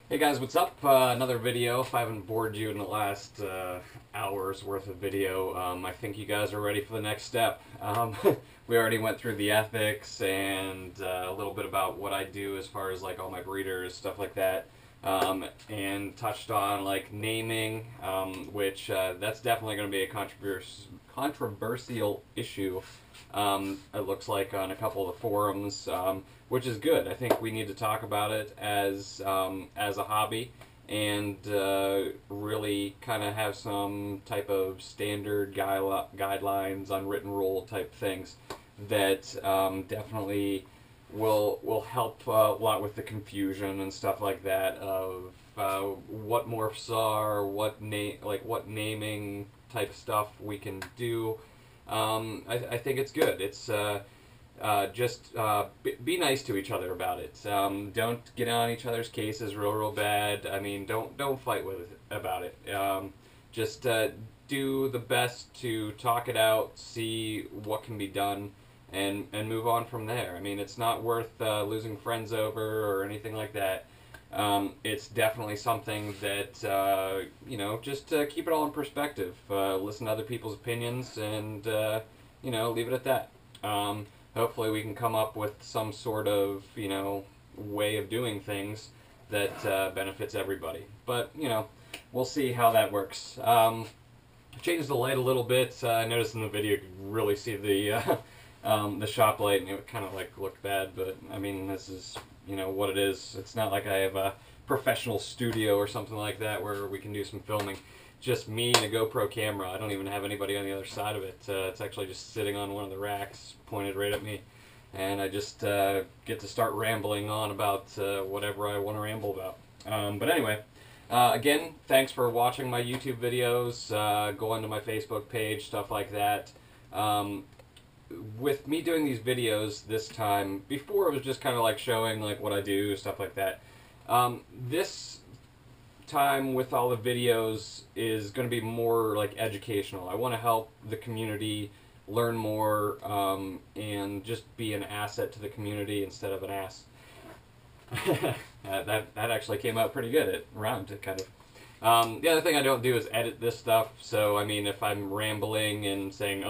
Hey guys, what's up? Another video. If I haven't bored you in the last hour's worth of video, I think you guys are ready for the next step. We already went through the ethics and a little bit about what I do as far as like all my breeders, stuff like that, and touched on like naming, which that's definitely going to be a controversial issue. It looks like on a couple of the forums, which is good. I think we need to talk about it as a hobby and really kind of have some type of standard guidelines, unwritten rule type things that definitely will help a lot with the confusion and stuff like that of what morphs are, what naming type stuff we can do. I think it's good. It's be nice to each other about it. Don't get on each other's cases real bad. I mean, don't fight with it, about it. Just do the best to talk it out, see what can be done, and move on from there. I mean, it's not worth losing friends over or anything like that. It's definitely something that just keep it all in perspective. Listen to other people's opinions and leave it at that. Hopefully we can come up with some sort of, way of doing things that benefits everybody. But, we'll see how that works. I changed the light a little bit. I noticed in the video you could really see the shop light and it kind of like looked bad, but I mean, this is, what it is. It's not like I have a professional studio or something like that where we can do some filming. Just me and a GoPro camera. I don't even have anybody on the other side of it. It's actually just sitting on one of the racks pointed right at me, and I just get to start rambling on about whatever I want to ramble about. But anyway, again, thanks for watching my YouTube videos. Go onto my Facebook page, stuff like that. With me doing these videos this time, before it was just kind of like showing like what I do, stuff like that. This time with all the videos is going to be more like educational. I want to help the community learn more and just be an asset to the community instead of an ass. that actually came out pretty good. It rhymed, it kind of. The other thing I don't do is edit this stuff, so I mean if I'm rambling and saying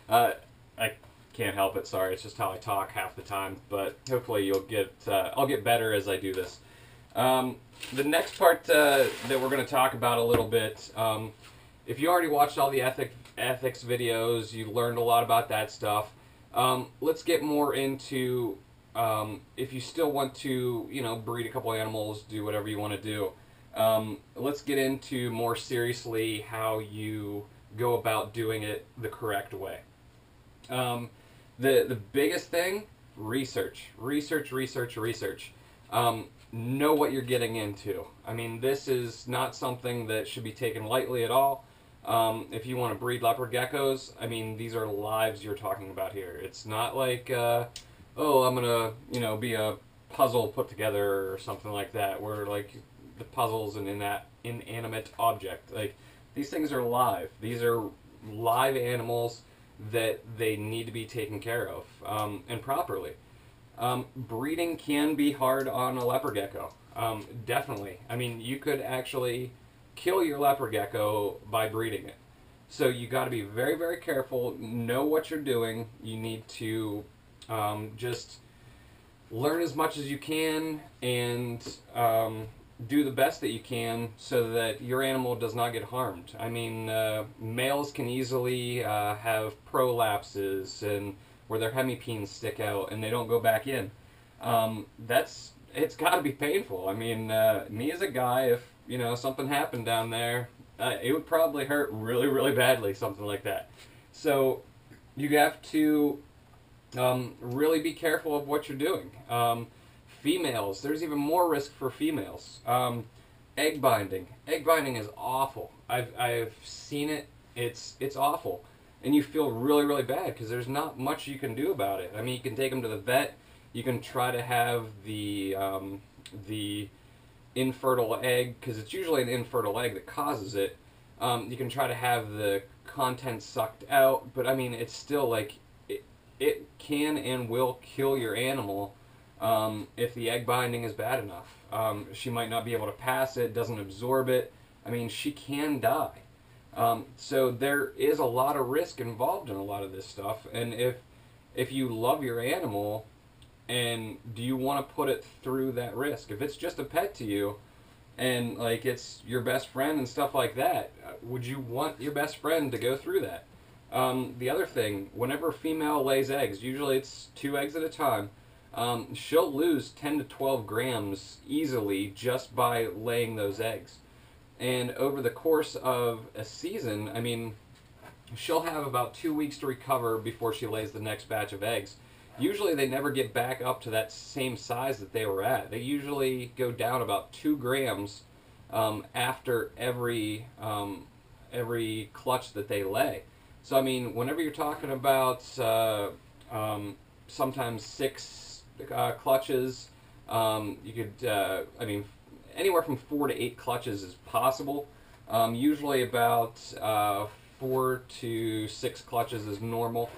I can't help it, sorry, it's just how I talk half the time, but hopefully you'll get, I'll get better as I do this. The next part that we're going to talk about a little bit, if you already watched all the ethics videos, you learned a lot about that stuff. Let's get more into, if you still want to, breed a couple animals, do whatever you want to do. Let's get into more seriously how you go about doing it the correct way. The biggest thing, research. Know what you're getting into. I mean, this is not something that should be taken lightly at all. If you want to breed leopard geckos, I mean, these are lives you're talking about here. It's not like, oh, I'm gonna, be a puzzle put together or something like that, where like the puzzle's an inanimate object. Like, these things are live. These are live animals that they need to be taken care of, and properly. Breeding can be hard on a leopard gecko. Definitely. I mean, you could actually kill your leopard gecko by breeding it. So you got to be very careful. Know what you're doing. You need to just learn as much as you can and do the best that you can so that your animal does not get harmed. I mean, males can easily have prolapses and where their hemipenes stick out and they don't go back in. It's got to be painful. I mean, me as a guy, if something happened down there, it would probably hurt really badly, something like that. So you have to really be careful of what you're doing. Females, there's even more risk for females. Egg binding. Egg binding is awful. I've seen it. It's awful. And you feel really bad because there's not much you can do about it. I mean, you can take them to the vet. You can try to have the infertile egg, because it's usually an infertile egg that causes it. You can try to have the contents sucked out, but I mean, it's still like, it can and will kill your animal if the egg binding is bad enough. She might not be able to pass it, doesn't absorb it. I mean, she can die. So there is a lot of risk involved in a lot of this stuff. And if you love your animal, and do you want to put it through that risk? If it's just a pet to you, and like it's your best friend and stuff like that, would you want your best friend to go through that? The other thing, whenever a female lays eggs, usually it's 2 eggs at a time, she'll lose 10 to 12 grams easily just by laying those eggs. And over the course of a season, I mean, she'll have about 2 weeks to recover before she lays the next batch of eggs. Usually they never get back up to that same size that they were at. They usually go down about 2 grams after every clutch that they lay. So I mean, whenever you're talking about sometimes 6 clutches, you could, I mean, anywhere from 4 to 8 clutches is possible. Usually about 4 to 6 clutches is normal.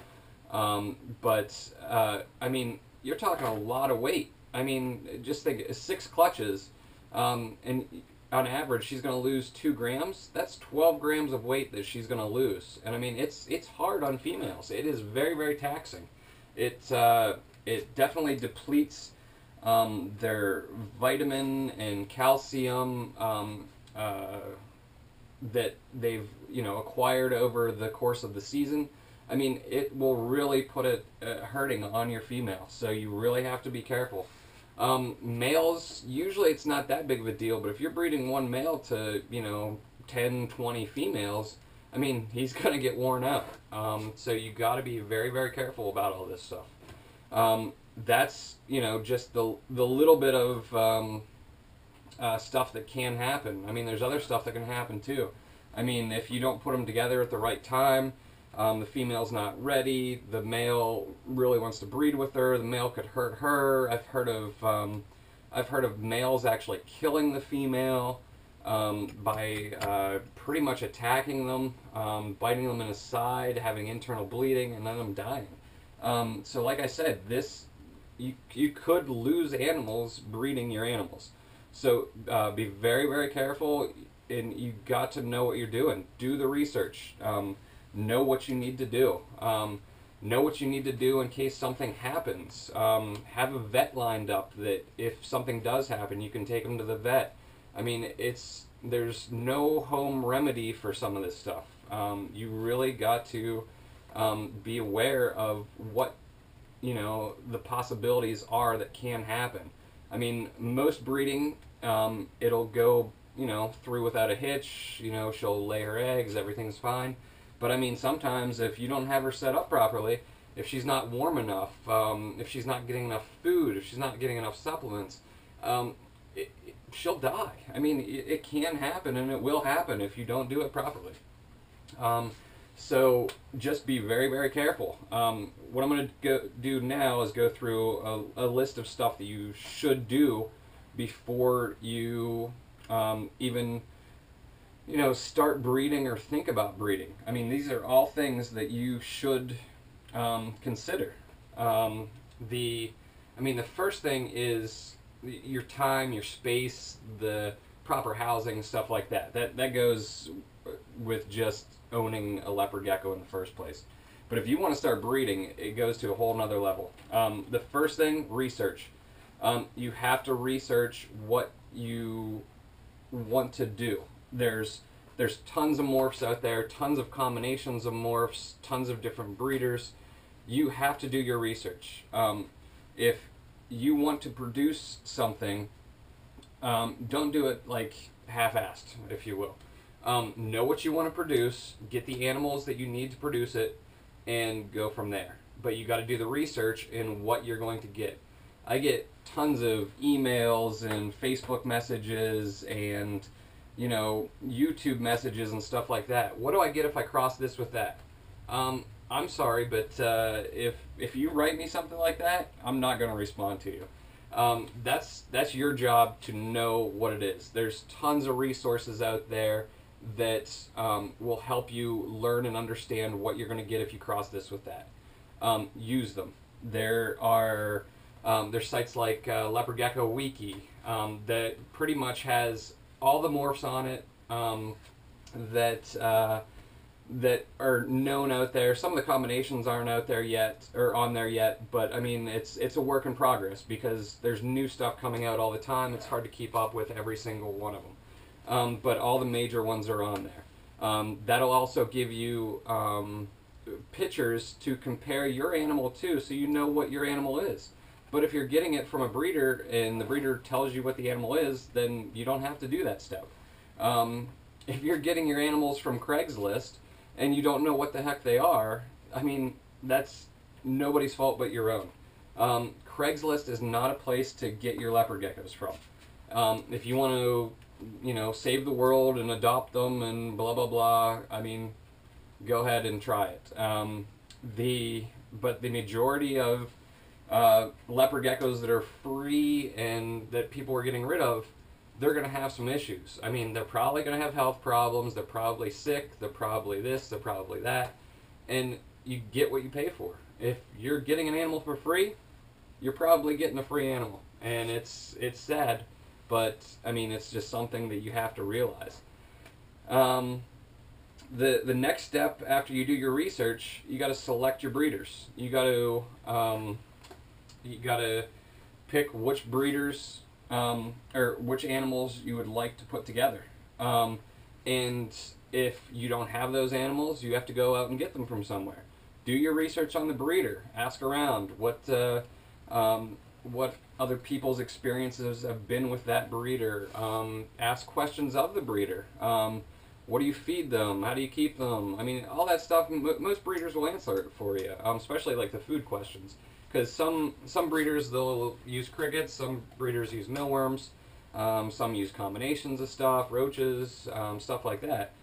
But I mean, you're talking a lot of weight. I mean, just think 6 clutches, and on average, she's going to lose 2 grams. That's 12 grams of weight that she's going to lose. And I mean, it's hard on females. It is very, very taxing. It definitely depletes their vitamin and calcium that they've acquired over the course of the season. I mean, it will really put it hurting on your female. So you really have to be careful. Males, usually it's not that big of a deal, but if you're breeding one male to 10, 20 females, I mean, he's going to get worn out. So you got to be very, very careful about all this stuff. That's just the little bit of stuff that can happen. I mean, there's other stuff that can happen too. I mean, if you don't put them together at the right time, the female's not ready, the male really wants to breed with her, the male could hurt her. I've heard of males actually killing the female by pretty much attacking them, biting them in the side, having internal bleeding, and then them dying. So like I said, you could lose animals breeding your animals. So be very, very careful, and you got to know what you're doing. Do the research. Know what you need to do. Know what you need to do in case something happens. Have a vet lined up that if something does happen, you can take them to the vet. I mean, there's no home remedy for some of this stuff. You really got to be aware of what the possibilities are that can happen. I mean, most breeding, it'll go through without a hitch. She'll lay her eggs, everything's fine. But I mean, sometimes if you don't have her set up properly, if she's not warm enough, if she's not getting enough food, if she's not getting enough supplements, she'll die. I mean, it can happen, and it will happen if you don't do it properly. So just be very, very careful. What I'm going to do now is go through a list of stuff that you should do before you even start breeding or think about breeding. I mean, these are all things that you should consider. The first thing is your time, your space, the proper housing, stuff like that. That goes with just owning a leopard gecko in the first place. But if you want to start breeding, it goes to a whole nother level. The first thing, research. You have to research what you want to do. There's tons of morphs out there, tons of combinations of morphs, tons of different breeders. You have to do your research. If you want to produce something, don't do it like half-assed, if you will. Know what you want to produce, get the animals that you need to produce it, and go from there. But you got to do the research in what you're going to get. I get tons of emails and Facebook messages and YouTube messages and stuff like that. What do I get if I cross this with that? I'm sorry, but if you write me something like that, I'm not going to respond to you. That's your job to know what it is. There's tons of resources out there that will help you learn and understand what you're going to get if you cross this with that. Use them. There are There's sites like Leopard Gecko Wiki that pretty much has all the morphs on it that that are known out there. Some of the combinations aren't out there yet or on there yet, but I mean it's a work in progress because there's new stuff coming out all the time. It's hard to keep up with every single one of them, but all the major ones are on there. That'll also give you pictures to compare your animal to, so you know what your animal is. But if you're getting it from a breeder and the breeder tells you what the animal is, then you don't have to do that step. If you're getting your animals from Craigslist and you don't know what the heck they are, I mean, that's nobody's fault but your own. Craigslist is not a place to get your leopard geckos from. If you want to, you know, save the world and adopt them and blah, blah, blah, I mean, go ahead and try it. But the majority of leopard geckos that are free and that people are getting rid of, they're going to have some issues. I mean, they're probably going to have health problems, they're probably sick, they're probably this, they're probably that, and you get what you pay for. If you're getting an animal for free, you're probably getting a free animal, and it's sad, but I mean, it's just something that you have to realize. The next step after you do your research, you got to select your breeders. You got to pick which breeders or which animals you would like to put together. And if you don't have those animals, you have to go out and get them from somewhere. Do your research on the breeder. Ask around what other people's experiences have been with that breeder. Ask questions of the breeder. What do you feed them? How do you keep them? I mean, all that stuff, most breeders will answer it for you, especially like the food questions. Because some breeders, they'll use crickets, some breeders use mealworms, some use combinations of stuff, roaches, stuff like that.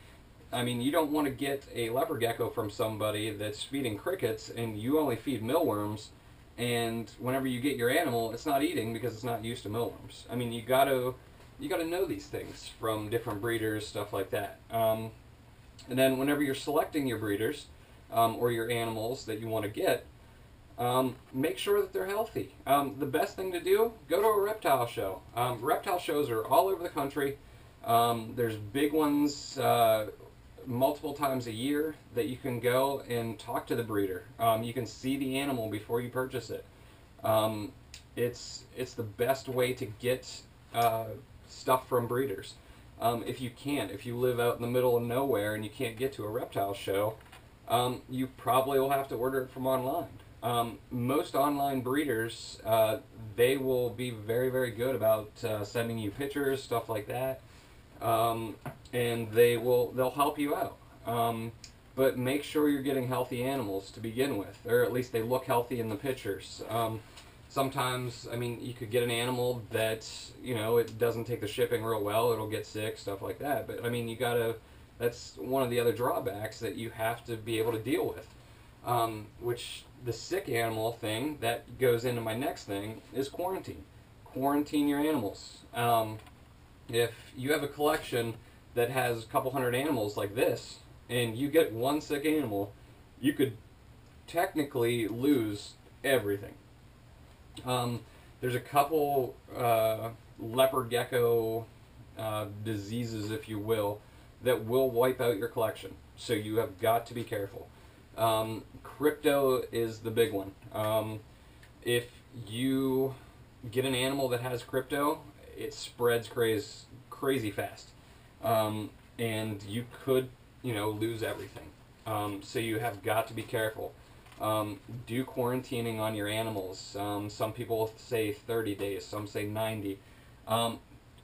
I mean, you don't want to get a leopard gecko from somebody that's feeding crickets and you only feed mealworms, and whenever you get your animal, it's not eating because it's not used to mealworms. I mean, you gotta know these things from different breeders, stuff like that. And then whenever you're selecting your breeders or your animals that you want to get, make sure that they're healthy. The best thing to do, go to a reptile show. Reptile shows are all over the country. There's big ones multiple times a year that you can go and talk to the breeder. You can see the animal before you purchase it. It's the best way to get stuff from breeders. If you live out in the middle of nowhere and you can't get to a reptile show, you probably will have to order it from online. Most online breeders, they will be very, very good about sending you pictures, stuff like that, and they'll help you out. But make sure you're getting healthy animals to begin with, or at least they look healthy in the pictures. Sometimes, I mean, you could get an animal that, you know, it doesn't take the shipping real well, it'll get sick, stuff like that. But I mean, that's one of the other drawbacks that you have to be able to deal with. Which the sick animal thing that goes into my next thing is quarantine. Quarantine your animals. If you have a collection that has a couple hundred animals like this, and you get one sick animal, you could technically lose everything. There's a couple leopard gecko diseases, if you will, that will wipe out your collection. So you have got to be careful. Crypto is the big one. If you get an animal that has crypto, it spreads crazy fast. And you could, you know, lose everything. So you have got to be careful. Do quarantining on your animals. Some people say 30 days, some say 90.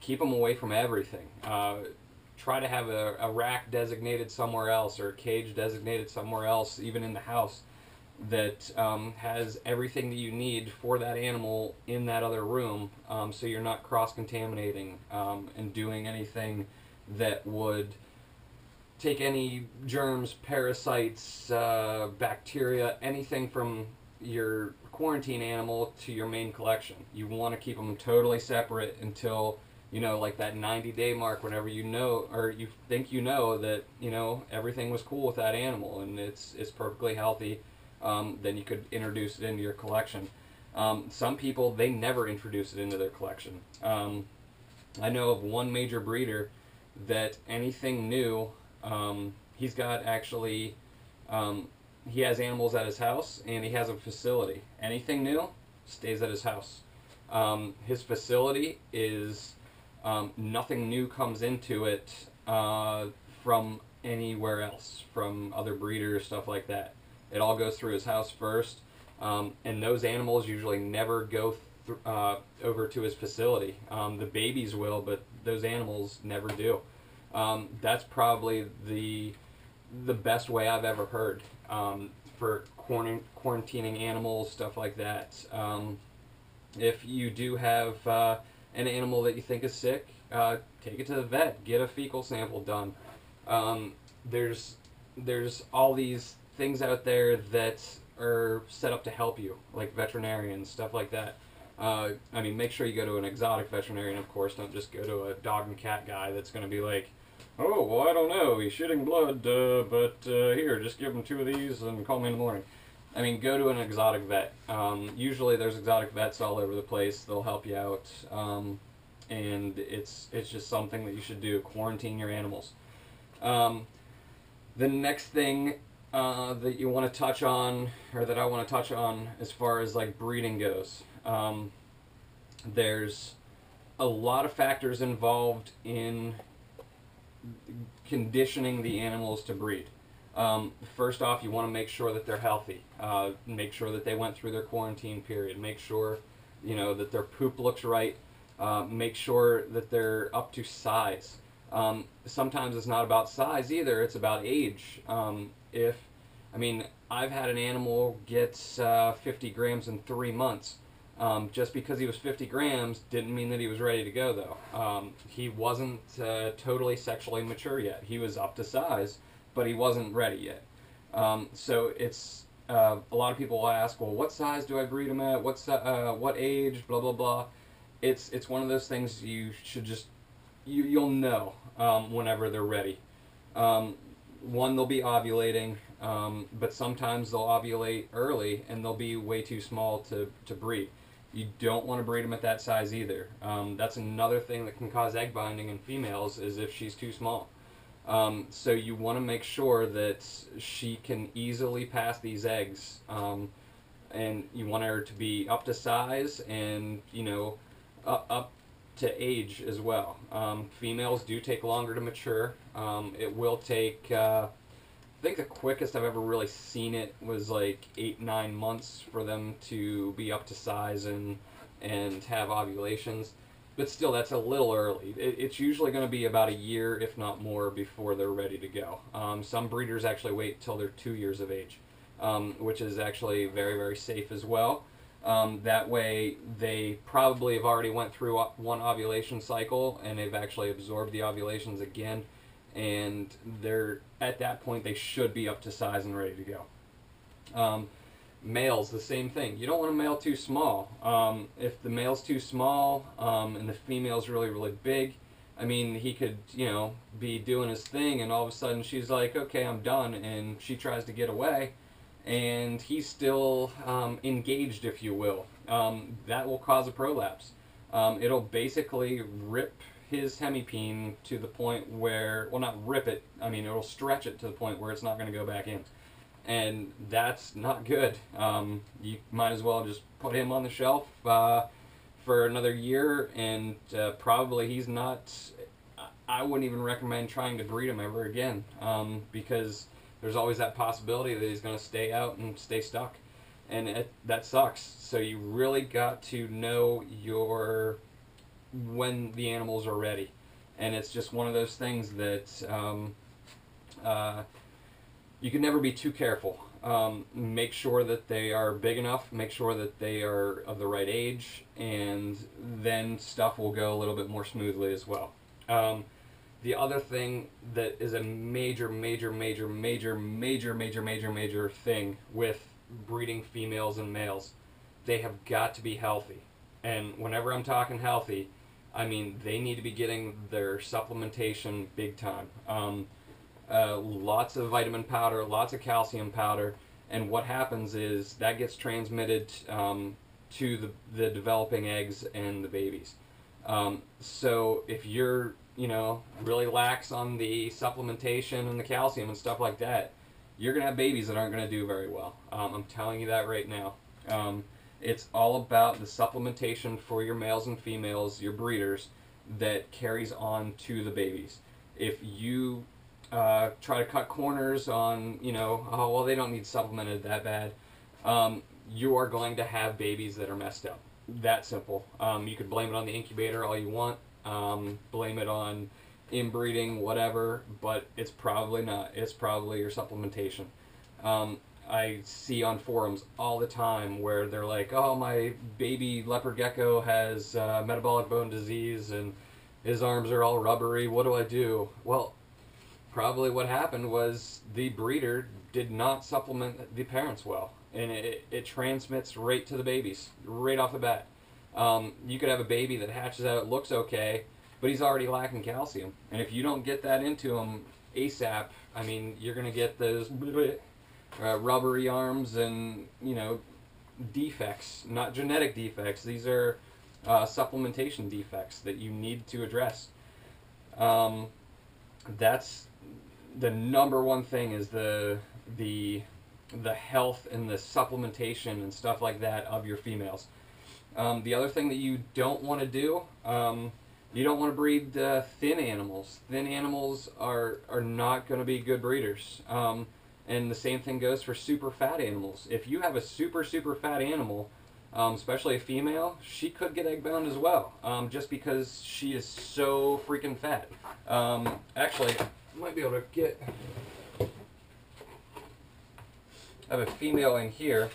Keep them away from everything. Try to have a rack designated somewhere else or a cage designated somewhere else, even in the house, that has everything that you need for that animal in that other room, so you're not cross-contaminating and doing anything that would take any germs, parasites, bacteria, anything from your quarantine animal to your main collection. You want to keep them totally separate until, you know, like that 90-day mark, whenever you know, or you think you know that, you know, everything was cool with that animal and it's perfectly healthy, then you could introduce it into your collection. Some people, they never introduce it into their collection. I know of one major breeder that anything new, he's got actually, he has animals at his house and he has a facility. Anything new stays at his house. His facility is, nothing new comes into it from anywhere else, from other breeders, stuff like that. It all goes through his house first, and those animals usually never go over to his facility. The babies will, but those animals never do. That's probably the best way I've ever heard for quarantining animals, stuff like that. If you do have an animal that you think is sick, take it to the vet. Get a fecal sample done. There's all these things out there that are set up to help you, like veterinarians, stuff like that. I mean, make sure you go to an exotic veterinarian, of course. Don't just go to a dog and cat guy that's going to be like, oh, well, I don't know, he's shitting blood, but here, just give him 2 of these and call me in the morning. I mean, go to an exotic vet. Usually there's exotic vets all over the place. They'll help you out, and it's just something that you should do. Quarantine your animals. The next thing that you want to touch on, or that I want to touch on as far as like breeding goes, there's a lot of factors involved in conditioning the animals to breed. First off, you want to make sure that they're healthy. Make sure that they went through their quarantine period. Make sure, you know, that their poop looks right. Make sure that they're up to size. Sometimes it's not about size either, it's about age. I've had an animal get 50 grams in 3 months. Just because he was 50 grams didn't mean that he was ready to go, though. He wasn't totally sexually mature yet. He was up to size, but he wasn't ready yet. So it's, a lot of people will ask, well, what size do I breed him at? What age? Blah, blah, blah. It's one of those things you should just, you'll know whenever they're ready. One, they'll be ovulating, but sometimes they'll ovulate early and they'll be way too small to breed. You don't want to breed them at that size either. That's another thing that can cause egg binding in females, is if she's too small. So you want to make sure that she can easily pass these eggs, and you want her to be up to size and, you know, up to age as well. Females do take longer to mature. It will take, I think the quickest I've ever really seen it was like 8-9 months for them to be up to size and have ovulations. But still, that's a little early. It's usually going to be about a year, if not more, before they're ready to go. Some breeders actually wait till they're 2 years of age, which is actually very, very safe as well. That way, they probably have already went through one ovulation cycle, and they've actually absorbed the ovulations again, and they're, at that point, they should be up to size and ready to go. Males, the same thing. You don't want a male too small. If the male's too small and the female's really, really big, I mean, he could, you know, be doing his thing, and all of a sudden she's like, okay, I'm done, and she tries to get away, and he's still engaged, if you will. That will cause a prolapse. It'll basically rip his hemipene to the point where, well, not rip it, I mean, it'll stretch it to the point where it's not going to go back in. And that's not good. You might as well just put him on the shelf for another year, and probably he's not, I wouldn't even recommend trying to breed him ever again, because there's always that possibility that he's going to stay out and stay stuck. And that sucks. So you really got to know when the animals are ready. And it's just one of those things that you can never be too careful. Make sure that they are big enough, make sure that they are of the right age, and then stuff will go a little bit more smoothly as well. The other thing that is a major thing with breeding females and males, they have got to be healthy. And whenever I'm talking healthy, I mean they need to be getting their supplementation big time. Lots of vitamin powder, lots of calcium powder, and what happens is that gets transmitted to the developing eggs and the babies. So if you're, you know, really lax on the supplementation and the calcium and stuff like that, you're going to have babies that aren't going to do very well. I'm telling you that right now. It's all about the supplementation for your males and females, your breeders, that carries on to the babies. If you try to cut corners on, you know, oh, well, they don't need supplemented that bad, you are going to have babies that are messed up. That simple. You could blame it on the incubator all you want, blame it on inbreeding, whatever, but it's probably not. It's probably your supplementation. I see on forums all the time where they're like, oh, my baby leopard gecko has metabolic bone disease and his arms are all rubbery, what do I do? Well, probably what happened was the breeder did not supplement the parents well, and it transmits right to the babies, right off the bat. You could have a baby that hatches out, looks okay, but he's already lacking calcium. And if you don't get that into him ASAP, I mean, you're going to get those rubbery arms and, you know, defects, not genetic defects. These are supplementation defects that you need to address. That's the number one thing, is the health and the supplementation and stuff like that of your females. The other thing that you don't want to do, you don't want to breed thin animals. Thin animals are not going to be good breeders. And the same thing goes for super fat animals. If you have a super fat animal, especially a female, she could get egg bound as well, just because she is so freaking fat. Actually, I might be able to get... I have a female in here.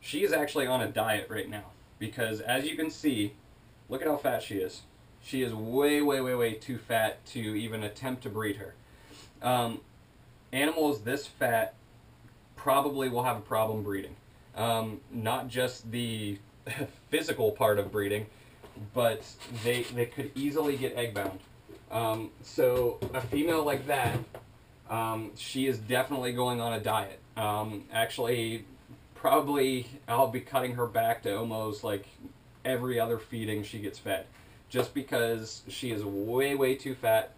She is actually on a diet right now, because as you can see, look at how fat she is. She is way too fat to even attempt to breed her. Animals this fat probably will have a problem breeding. Not just the physical part of breeding, but they could easily get egg bound. So a female like that, she is definitely going on a diet. Actually, probably I'll be cutting her back to almost like every other feeding she gets fed, just because she is way too fat.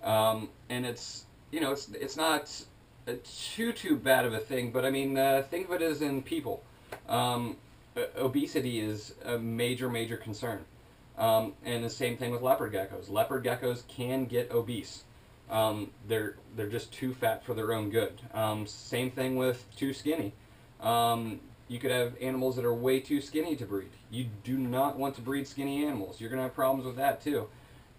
And it's, you know, it's not too bad of a thing, but I mean, think of it as in people. Obesity is a major concern. And the same thing with leopard geckos. Leopard geckos can get obese. They're just too fat for their own good. Same thing with too skinny. You could have animals that are way too skinny to breed. You do not want to breed skinny animals. You're going to have problems with that too.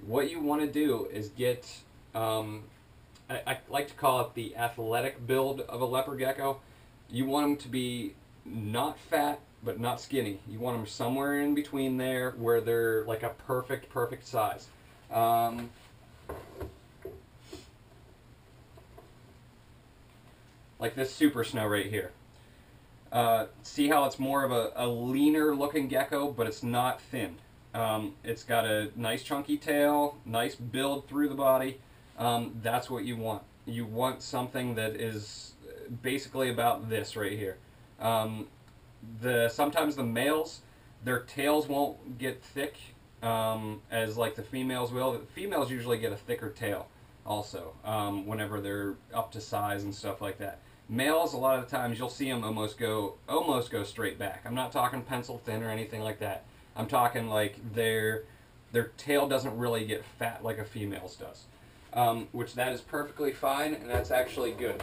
What you want to do is get, I like to call it the athletic build of a leopard gecko. You want them to be not fat, but not skinny. You want them somewhere in between there, where they're like a perfect size. Like this super snow right here. See how it's more of a leaner looking gecko, but it's not thin. It's got a nice chunky tail, nice build through the body. That's what you want. You want something that is basically about this right here. Sometimes the males, their tails won't get thick as like the females will. The females usually get a thicker tail also whenever they're up to size and stuff like that. Males, a lot of the times you'll see them almost go straight back. I'm not talking pencil thin or anything like that. I'm talking like their tail doesn't really get fat like a female's does, which that is perfectly fine, and that's actually good.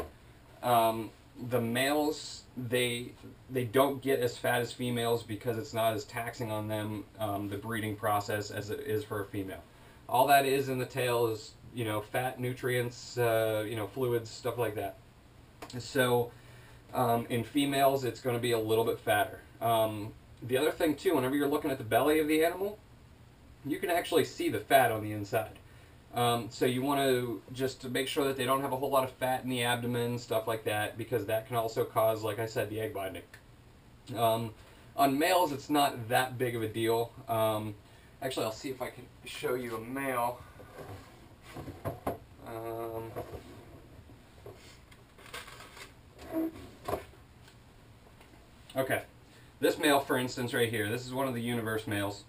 The males, they don't get as fat as females because it's not as taxing on them, the breeding process, as it is for a female. All that is in the tail is, you know, fat, nutrients, you know, fluids, stuff like that. So in females, it's going to be a little bit fatter. The other thing too, whenever you're looking at the belly of the animal, you can actually see the fat on the inside. So you want to just make sure that they don't have a whole lot of fat in the abdomen, stuff like that, because that can also cause, like I said, the egg binding. On males, it's not that big of a deal. Actually, I'll see if I can show you a male. Okay, this male, for instance, right here, this is one of the universe males.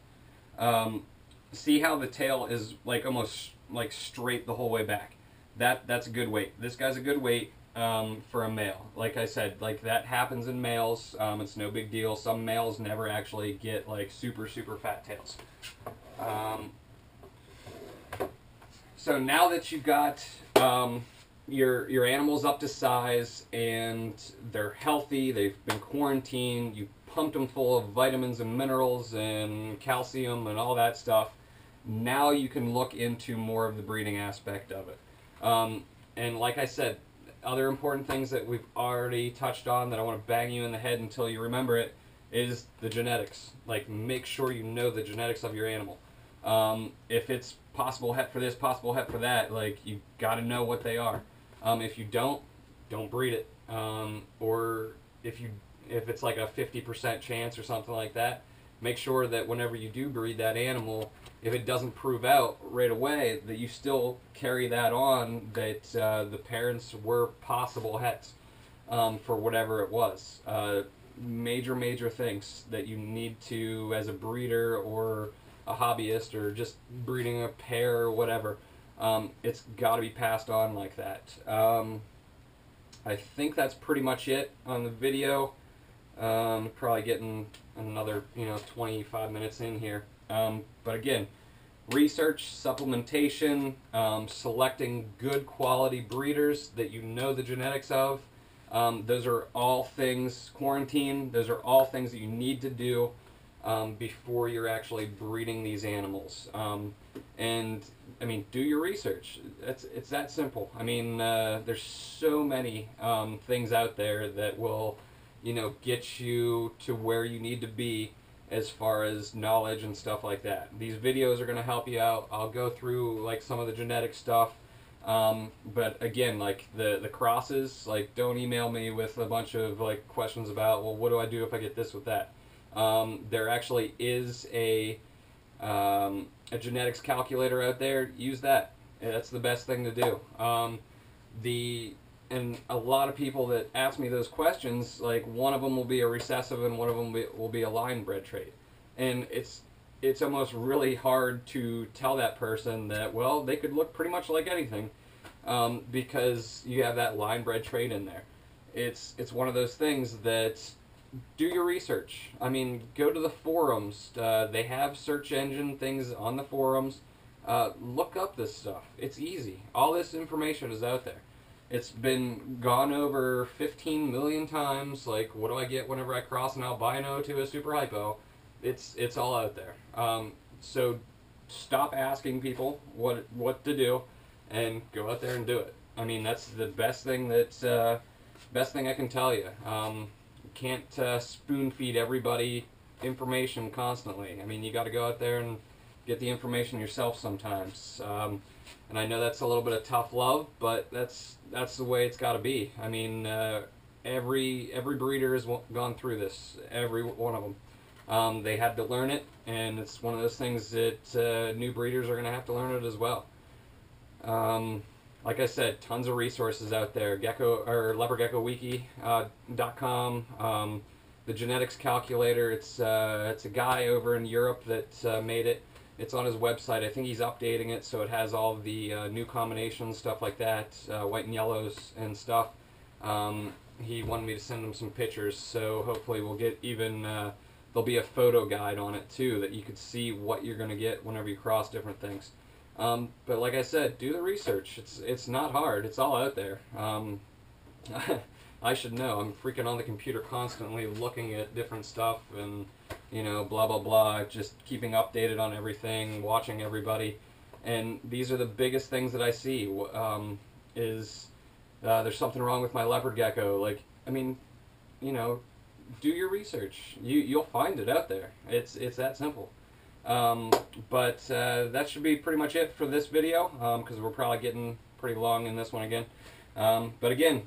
See how the tail is like almost like straight the whole way back. That's a good weight. This guy's a good weight for a male. Like I said, like that happens in males. It's no big deal. Some males never actually get like super fat tails. So now that you've got your animals up to size and they're healthy, they've been quarantined, you pumped them full of vitamins and minerals and calcium and all that stuff, now you can look into more of the breeding aspect of it. And like I said, other important things that we've already touched on that I want to bang you in the head until you remember it is the genetics. Like, make sure you know the genetics of your animal. If it's possible het for this, possible het for that, like, you got to know what they are. If you don't breed it. Or if it's like a 50% chance or something like that, make sure that whenever you do breed that animal, if it doesn't prove out right away, that you still carry that on, that the parents were possible hets for whatever it was. Major things that you need to, as a breeder or a hobbyist or just breeding a pair or whatever, it's got to be passed on like that. I think that's pretty much it on the video. Probably getting another 25 minutes in here. But again, research, supplementation, selecting good quality breeders that you know the genetics of. Those are all things, quarantine, those are all things that you need to do before you're actually breeding these animals. And I mean, do your research. It's that simple. I mean, there's so many things out there that will, get you to where you need to be as far as knowledge and stuff like that. These videos are going to help you out. I'll go through like some of the genetic stuff. But again, like the crosses, like, don't email me with a bunch of like questions about, well, what do I do if I get this with that? There actually is a genetics calculator out there. Use that. That's the best thing to do. And a lot of people that ask me those questions, like, one of them will be a recessive and one of them will be a line bred trait. And it's almost really hard to tell that person that, well, they could look pretty much like anything because you have that line bred trait in there. It's one of those things that, do your research. I mean, go to the forums. They have search engine things on the forums. Look up this stuff. It's easy. All this information is out there. It's been gone over 15 million times. Like, what do I get whenever I cross an albino to a super hypo? It's all out there. So stop asking people what to do, and go out there and do it. I mean, that's the best thing best thing I can tell you. Can't spoon feed everybody information constantly. I mean, you got to go out there and get the information yourself sometimes. And I know that's a little bit of tough love, but that's the way it's got to be. I mean, every breeder has gone through this. Every one of them. They had to learn it, and it's one of those things that new breeders are going to have to learn it as well. Like I said, tons of resources out there. leopardgeckowiki.com. The genetics calculator. It's a guy over in Europe that made it. It's on his website. I think he's updating it so it has all the new combinations, stuff like that, white and yellows and stuff. He wanted me to send him some pictures, so hopefully we'll get even. There'll be a photo guide on it too, that you could see what you're going to get whenever you cross different things. But like I said, do the research. It's not hard. It's all out there. I should know. I'm freaking on the computer constantly looking at different stuff and, blah, blah, blah, just keeping updated on everything, watching everybody. And these are the biggest things that I see, is there's something wrong with my leopard gecko. Like, I mean, do your research. You'll find it out there. It's that simple. But that should be pretty much it for this video, because we're probably getting pretty long in this one again. But again,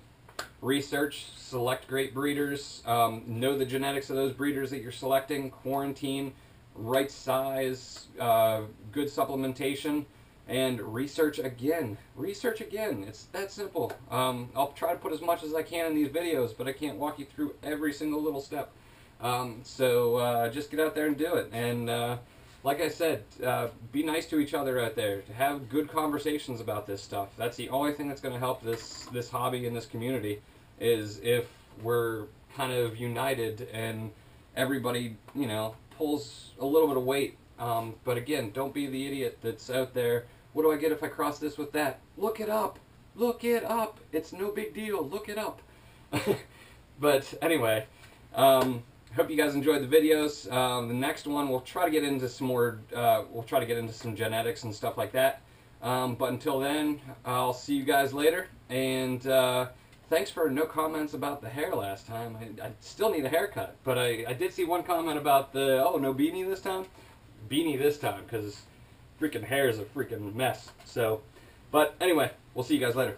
research, select great breeders, know the genetics of those breeders that you're selecting, quarantine, right size, good supplementation, and research again. Research again. It's that simple. I'll try to put as much as I can in these videos, but I can't walk you through every single little step. So just get out there and do it. And like I said, be nice to each other out there. Have good conversations about this stuff. That's the only thing that's going to help this hobby and this community, is if we're kind of united and everybody, you know, pulls a little bit of weight. But again, don't be the idiot that's out there. What do I get if I cross this with that? Look it up. Look it up. It's no big deal. Look it up. But anyway, hope you guys enjoyed the videos. The next one, we'll try to get into some more, we'll try to get into some genetics and stuff like that. But until then, I'll see you guys later. And thanks for no comments about the hair last time. I still need a haircut. But I did see one comment about the, oh, no beanie this time? Beanie this time, because freaking hair is a freaking mess. So, but anyway, we'll see you guys later.